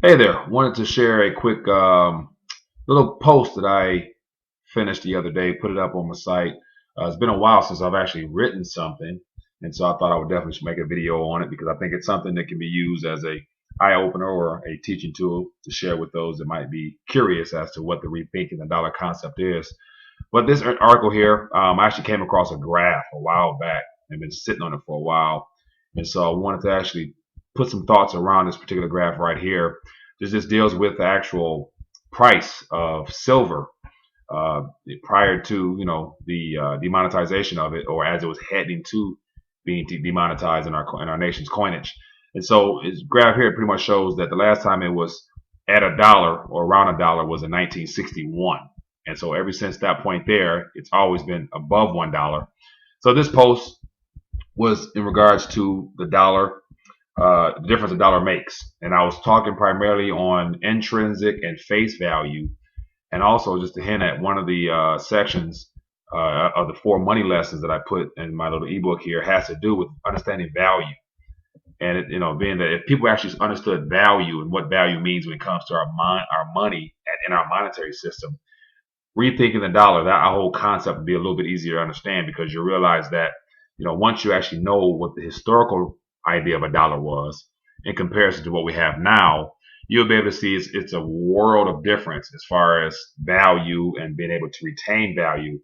Hey there, wanted to share a quick little post that I finished the other day, put it up on my site. It's been a while since I've actually written something, and so I thought I would definitely should make a video on it because I think it's something that can be used as a eye opener or a teaching tool to share with those that might be curious as to what the rethinking the dollar concept is. But this article here, I actually came across a graph a while back and been sitting on it for a while, and so I wanted to actually put some thoughts around this particular graph right here. This deals with the actual price of silver uh, prior to the demonetization of it, or as it was heading to being demonetized in our nation's coinage. And so this graph here pretty much shows that the last time it was at a dollar or around a dollar was in 1961. And so ever since that point there, it's always been above $1. So this post was in regards to the dollar, the difference a dollar makes. And I was talking primarily on intrinsic and face value, and also just to hint at one of the sections of the 4 money lessons that I put in my little ebook here has to do with understanding value. And being that if people actually understood value and what value means when it comes to our money and in our monetary system, rethinking the dollar, that whole concept would be a little bit easier to understand because you realize that once you actually know what the historical idea of a dollar was in comparison to what we have now, you'll be able to see it's a world of difference as far as value and being able to retain value.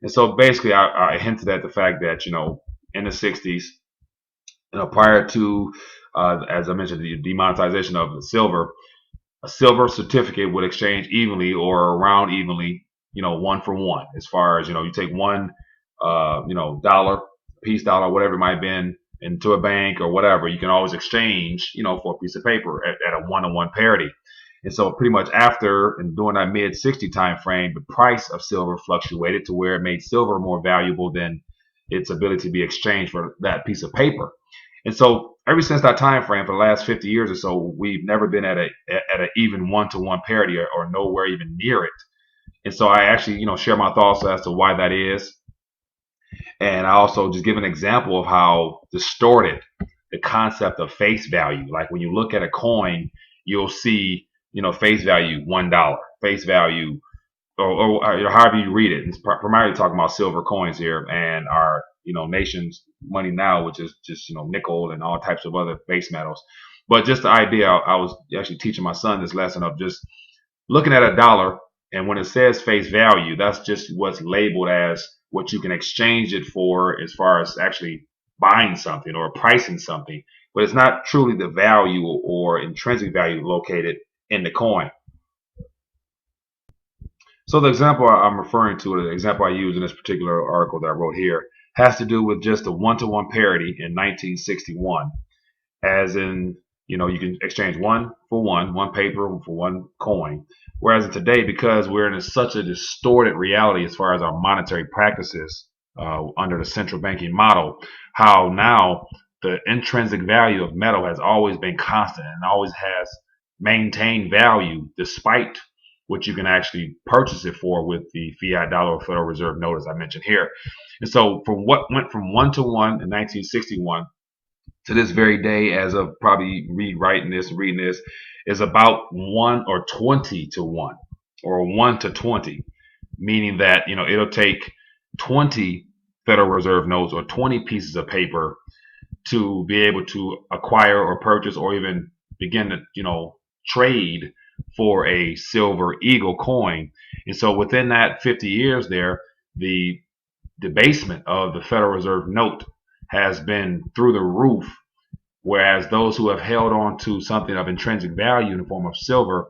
And so basically, I hinted at the fact that in the 60s, prior to as I mentioned, the demonetization of the silver, a silver certificate would exchange evenly or around evenly, one for one. As far as you take one, dollar, piece dollar, whatever it might have been, into a bank or whatever, you can always exchange, for a piece of paper at a one-to-one parity. And so pretty much after and during that mid 60 time frame, the price of silver fluctuated to where it made silver more valuable than its ability to be exchanged for that piece of paper. And so ever since that time frame, for the last 50 years or so, we've never been at a even one-to-one parity or nowhere even near it. And so I actually, share my thoughts as to why that is. And I also just give an example of how distorted the concept of face value. Like when you look at a coin, you'll see, face value $1, face value, or however you read it. It's primarily talking about silver coins here and our, nation's money now, which is just, nickel and all types of other base metals. But just the idea, I was actually teaching my son this lesson of just looking at a dollar, and when it says face value, that's just what's labeled as what you can exchange it for as far as actually buying something or pricing something. But it's not truly the value or intrinsic value located in the coin. So the example I'm referring to, the example I use in this particular article that I wrote here, has to do with just a one-to-one parity in 1961, as in, you can exchange one paper for one coin. Whereas in today, because we're in such a distorted reality as far as our monetary practices under the central banking model, how now the intrinsic value of metal has always been constant and always has maintained value despite what you can actually purchase it for with the fiat dollar or Federal Reserve note, as I mentioned here. And so, from what went from one-to-one in 1961 to this very day, as of probably reading this, is about 1 or 20 to 1, or 1 to 20, meaning that it'll take 20 Federal Reserve notes or 20 pieces of paper to be able to acquire or purchase or even begin to trade for a silver eagle coin. And so within that 50 years there, the debasement of the Federal Reserve note has been through the roof, whereas those who have held on to something of intrinsic value in the form of silver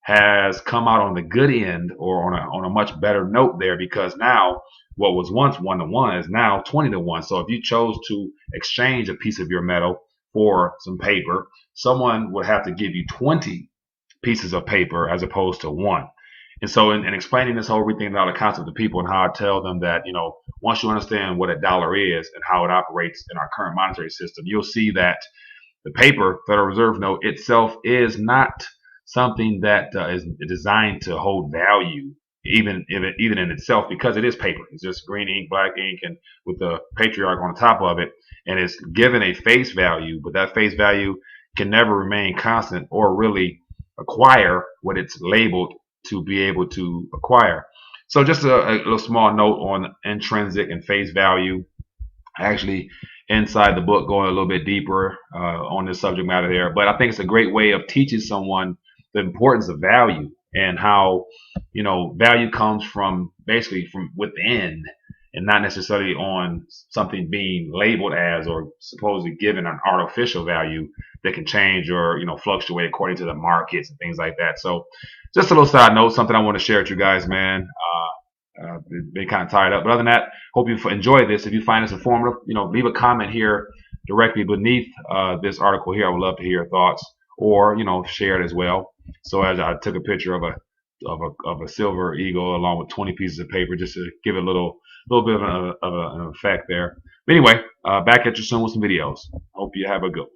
has come out on the good end or on a much better note there, because now what was once 1 to 1 is now 20 to 1. So if you chose to exchange a piece of your metal for some paper, someone would have to give you 20 pieces of paper as opposed to one. And so in explaining this whole rethinking dollar concept to people and how I tell them that, once you understand what a dollar is and how it operates in our current monetary system, you'll see that the paper, Federal Reserve note itself, is not something that is designed to hold value, even in itself, because it is paper. It's just green ink, black ink, and with the patriarch on the top of it, and it's given a face value, but that face value can never remain constant or really acquire what it's labeled to be able to acquire. So just a little small note on intrinsic and face value. Actually, inside the book, going a little bit deeper on this subject matter there. But I think it's a great way of teaching someone the importance of value and how, value comes from basically from within and not necessarily on something being labeled as or supposedly given an artificial value that can change or, fluctuate according to the markets and things like that. So just a little side note, something I want to share with you guys, man. Been kind of tied up. But other than that, hope you enjoy this. If you find this informative, leave a comment here directly beneath this article here. I would love to hear your thoughts, or share it as well. So as I took a picture of a silver eagle along with 20 pieces of paper, just to give it a little bit of an effect there. But anyway, back at you soon with some videos. Hope you have a good one.